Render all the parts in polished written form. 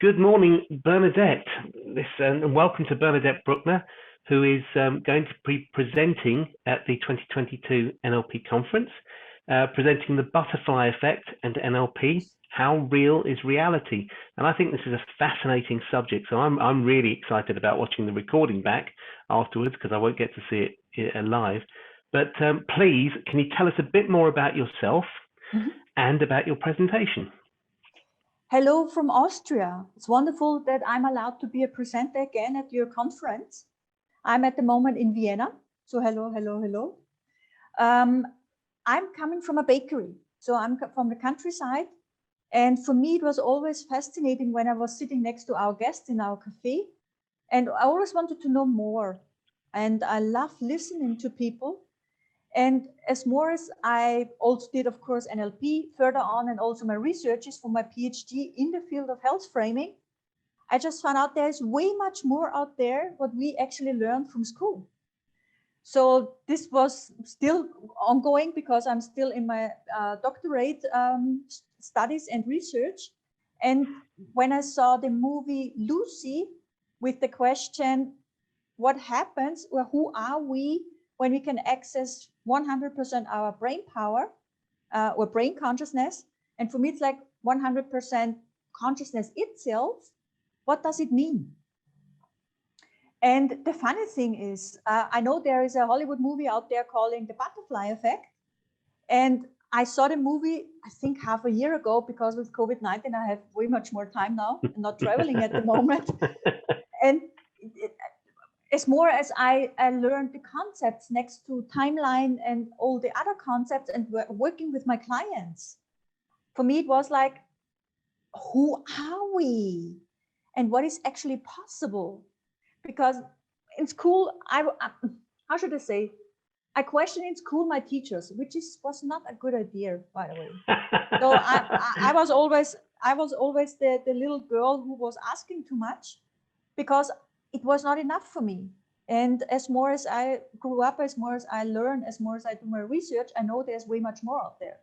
Good morning, Bernadette. And welcome to Bernadette Bruckner, who is going to be presenting at the 2022 NLP Conference, presenting the butterfly effect and NLP, how real is reality? And I think this is a fascinating subject. So I'm really excited about watching the recording back afterwards because I won't get to see it live. But please, can you tell us a bit more about yourself and about your presentation? Hello from Austria. It's wonderful that I'm allowed to be a presenter again at your conference. I'm at the moment in Vienna. So hello. I'm coming from a bakery. So I'm from the countryside. And for me, it was always fascinating when I was sitting next to our guests in our cafe. And I always wanted to know more. And I love listening to people. And as more as I also did, of course, NLP further on, and also my researches for my PhD in the field of health framing, I just found out there's way much more out there what we actually learned from school. So this was still ongoing because I'm still in my doctorate studies and research. And when I saw the movie Lucy with the question, what happens or who are we when we can access 100% our brain power or brain consciousness? And for me, it's like 100% consciousness itself. What does it mean? And the funny thing is, I know there is a Hollywood movie out there calling The Butterfly Effect. And I saw the movie, I think half a year ago, because with COVID-19, I have way much more time now, and not traveling at the moment. And as more as I learned the concepts next to timeline and all the other concepts and working with my clients, for me, it was like, who are we? And what is actually possible? Because in school, how should I say? I questioned in school my teachers, which was not a good idea, by the way. So I was always the little girl who was asking too much because it was not enough for me. And as more as I grew up, as more as I learn, as more as I do my research, I know there's way much more out there.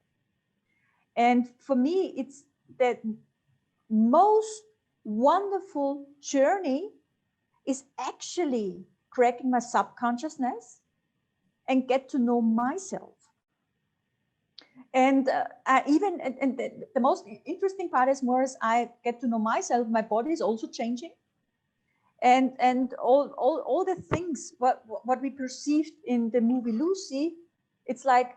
And for me, it's that most wonderful journey is actually cracking my subconsciousness and get to know myself. And the most interesting part is more as I get to know myself, my body is also changing. And all the things what we perceived in the movie Lucy, it's like,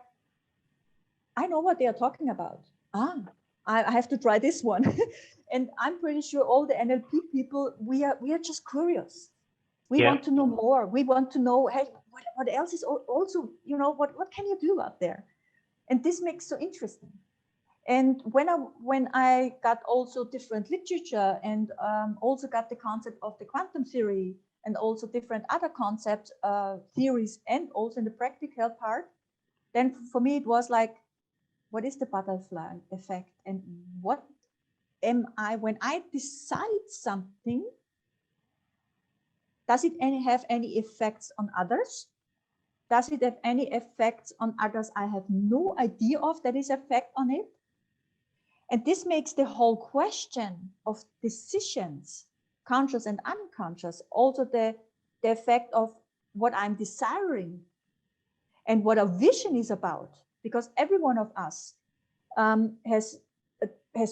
I know what they are talking about. I have to try this one. And I'm pretty sure all the NLP people, we are just curious. We want to know more. We want to know, hey, what else is also, what can you do out there? And this makes so interesting. And when I got also different literature and also got the concept of the quantum theory and also different other concepts, theories, and also in the practical part, then for me it was like, what is the butterfly effect? And what am I when I decide something? Does it have any effects on others? Does it have any effects on others I have no idea of that is effect on it? And this makes the whole question of decisions, conscious and unconscious, also the effect of what I'm desiring and what a vision is about, because every one of us has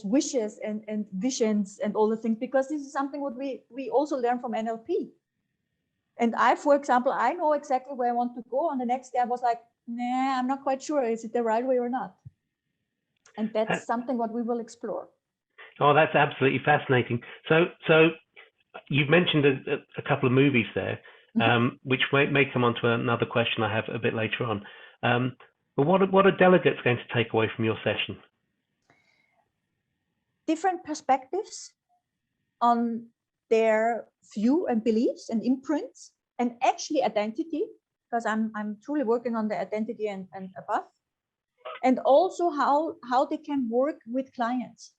wishes and visions and all the things, because this is something what we also learn from NLP. And for example, I know exactly where I want to go. On the next day, I was like, nah, I'm not quite sure. Is it the right way or not? And that's something what we will explore. Oh, that's absolutely fascinating. So you've mentioned a couple of movies there, which may come on to another question I have a bit later on. But what are delegates going to take away from your session? Different perspectives on their view and beliefs and imprints, and actually identity, because I'm truly working on the identity and above. And also how they can work with clients.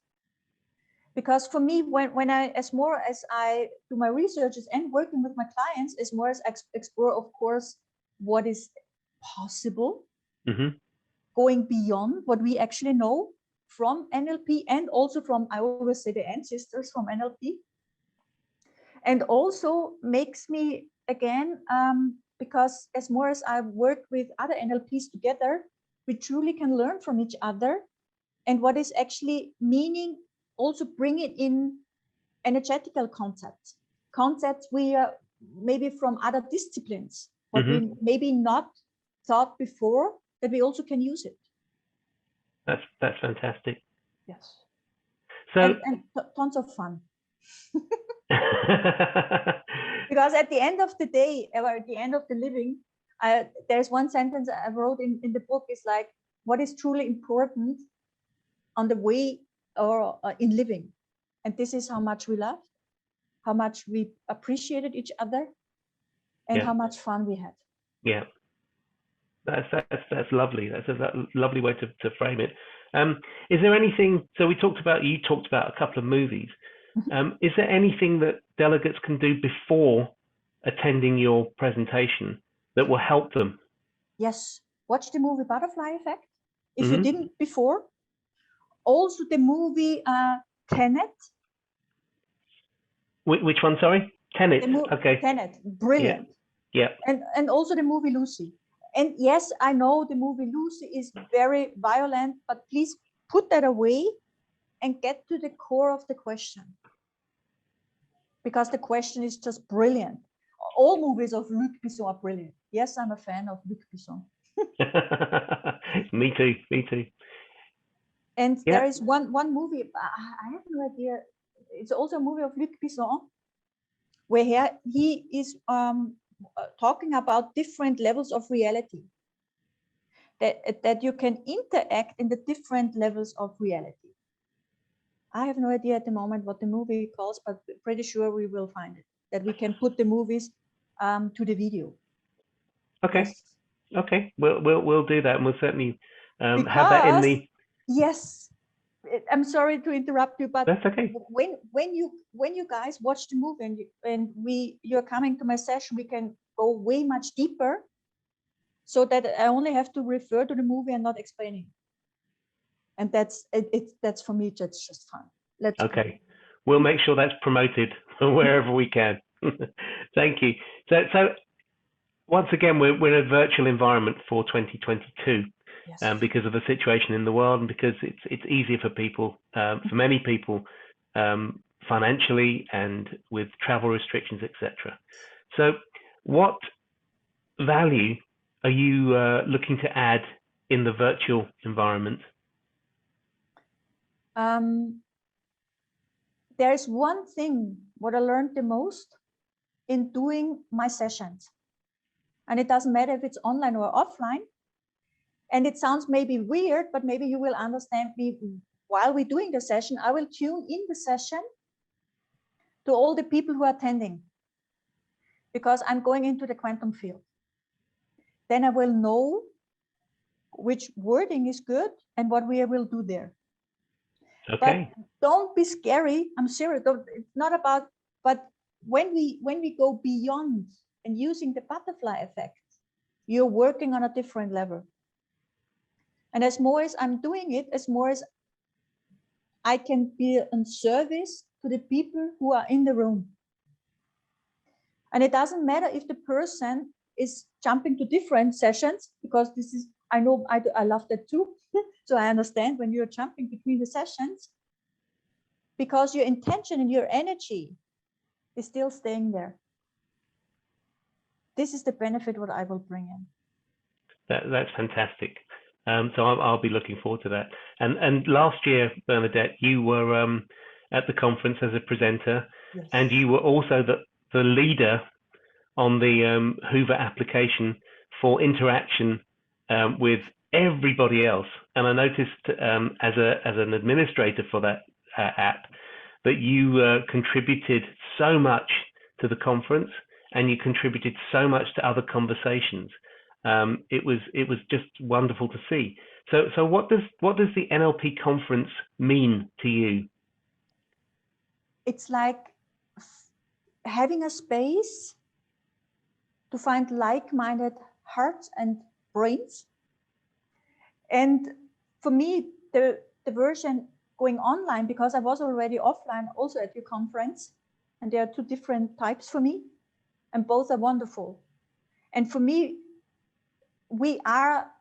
Because for me, when as more as I do my researches and working with my clients, as more as I explore, of course, what is possible, going beyond what we actually know. from NLP and also from, I always say, the ancestors from NLP. And also makes me, again, because as more as I've worked with other NLPs together, we truly can learn from each other. And what is actually meaning, also bring it in energetical concepts we are maybe from other disciplines, what we maybe not thought before, that we also can use it. That's fantastic. Yes. So and tons of fun. Because at the end of the day, or at the end of the living, there's one sentence I wrote in the book, is like, what is truly important on the way or in living. And this is how much we loved, how much we appreciated each other, and how much fun we had. Yeah. That's lovely. That's a lovely way to frame it. Is there anything, so you talked about a couple of movies. Is there anything that delegates can do before attending your presentation that will help them? Yes. Watch the movie Butterfly Effect, if you didn't before. Also the movie Tenet. Which one, sorry? Tenet. Okay. Tenet, brilliant. Yeah. And also the movie Lucy. And yes, I know the movie Lucy is very violent, but please put that away and get to the core of the question. Because the question is just brilliant. All movies of Luc Besson are brilliant. Yes, I'm a fan of Luc Besson. Me too. And there is one movie, I have no idea. It's also a movie of Luc Besson, where he is talking about different levels of reality. That you can interact in the different levels of reality. I have no idea at the moment what the movie calls, but pretty sure we will find it. That we can put the movies to the video. Okay. Yes. Okay. We'll do that, and we'll certainly have that in the. Yes. I'm sorry to interrupt you, but that's okay. When you guys watch the movie and you're coming to my session, we can go way much deeper, so that I only have to refer to the movie and not explaining. And that's for me, that's just fun. Okay. We'll make sure that's promoted wherever we can. Thank you. So once again, we're in a virtual environment for 2022. Yes. Because of the situation in the world, and because it's easier for people, for many people, financially and with travel restrictions, etc. So what value are you looking to add in the virtual environment? There's one thing what I learned the most in doing my sessions, and it doesn't matter if it's online or offline. And it sounds maybe weird, but maybe you will understand me while we're doing the session. I will tune in the session to all the people who are attending, because I'm going into the quantum field. Then I will know which wording is good and what we will do there. Okay. But don't be scary. I'm serious. It's not about, but when we go beyond and using the butterfly effect, you're working on a different level. And as more as I'm doing it, as more as I can be in service to the people who are in the room. And it doesn't matter if the person is jumping to different sessions, because this is, I know I love that too. So I understand when you're jumping between the sessions, because your intention and your energy is still staying there. This is the benefit what I will bring in. That's fantastic. So I'll be looking forward to that. And last year, Bernadette, you were at the conference as a presenter, yes. And you were also the leader on the Hoover application for interaction with everybody else. And I noticed as an administrator for that app that you contributed so much to the conference, and you contributed so much to other conversations. It was just wonderful to see. So what does the NLP conference mean to you? It's like having a space to find like-minded hearts and brains. And for me, the version going online because I was already offline also at your conference, and there are two different types for me, and both are wonderful. And for me, it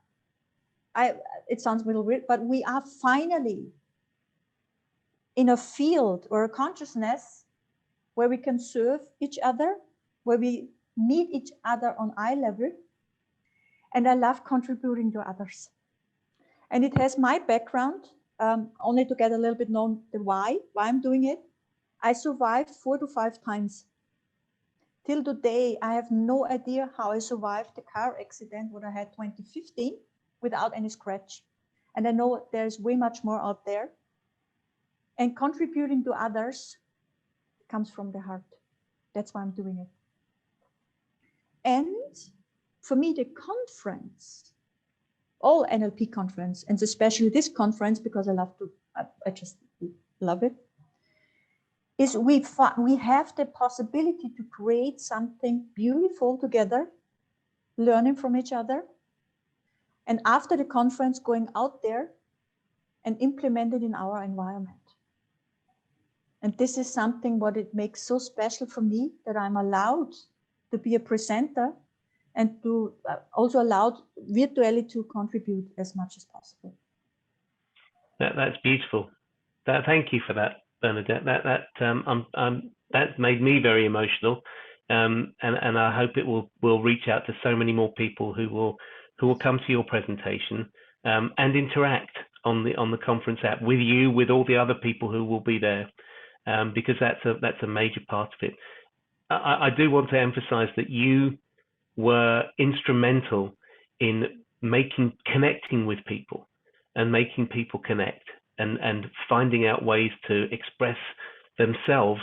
sounds a little weird, but we are finally in a field or a consciousness where we can serve each other, where we meet each other on eye level. And I love contributing to others. And it has my background, only to get a little bit known the why I'm doing it. I survived 4 to 5 times. Till today, I have no idea how I survived the car accident what I had 2015 without any scratch. And I know there's way much more out there. And contributing to others comes from the heart. That's why I'm doing it. And for me, the conference, all NLP conference, and especially this conference, because I just love it, is we have the possibility to create something beautiful together, learning from each other. And after the conference, going out there and implement it in our environment. And this is something what it makes so special for me, that I'm allowed to be a presenter and to also allowed virtually to contribute as much as possible. That's beautiful. Thank you for that, Bernadette. That made me very emotional, and I hope it will reach out to so many more people who will come to your presentation and interact on the conference app with you, with all the other people who will be there, because that's a major part of it. I do want to emphasize that you were instrumental in connecting with people and making people connect and finding out ways to express themselves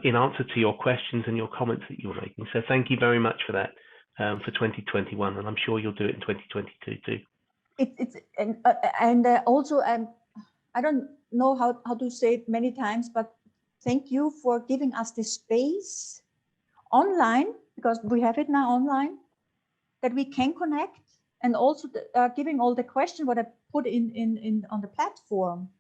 in answer to your questions and your comments that you were making. So thank you very much for that for 2021, and I'm sure you'll do it in 2022 too. Also, I don't know how to say it many times, but thank you for giving us the space online, because we have it now online, that we can connect, and also giving all the questions what I put in on the platform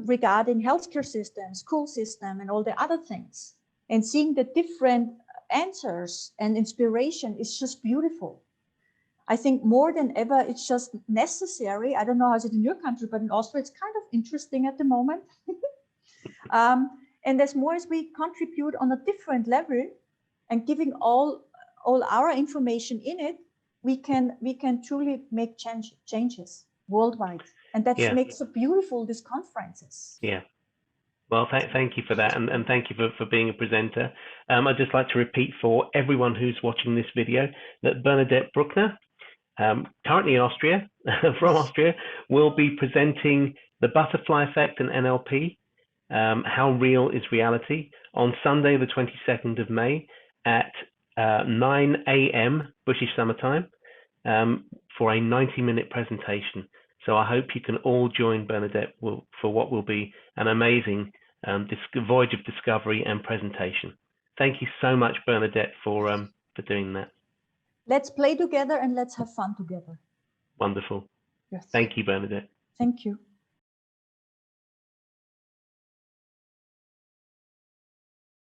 regarding healthcare system, school system, and all the other things, and seeing the different answers and inspiration is just beautiful. I think more than ever, it's just necessary. I don't know how it's in your country, but in Austria, it's kind of interesting at the moment. And as more as we contribute on a different level and giving all our information in it, we can truly make changes worldwide. And that makes so beautiful, these conferences. Yeah. Well, thank you for that, and thank you for being a presenter. I'd just like to repeat for everyone who's watching this video that Bernadette Bruckner, currently in Austria, from Austria, will be presenting The Butterfly Effect and NLP, How Real is Reality, on Sunday, the 22nd of May at 9 a.m. British Summer Time for a 90-minute presentation. So I hope you can all join Bernadette for what will be an amazing voyage of discovery and presentation. Thank you so much, Bernadette, for doing that. Let's play together and let's have fun together. Wonderful. Yes. Thank you, Bernadette. Thank you.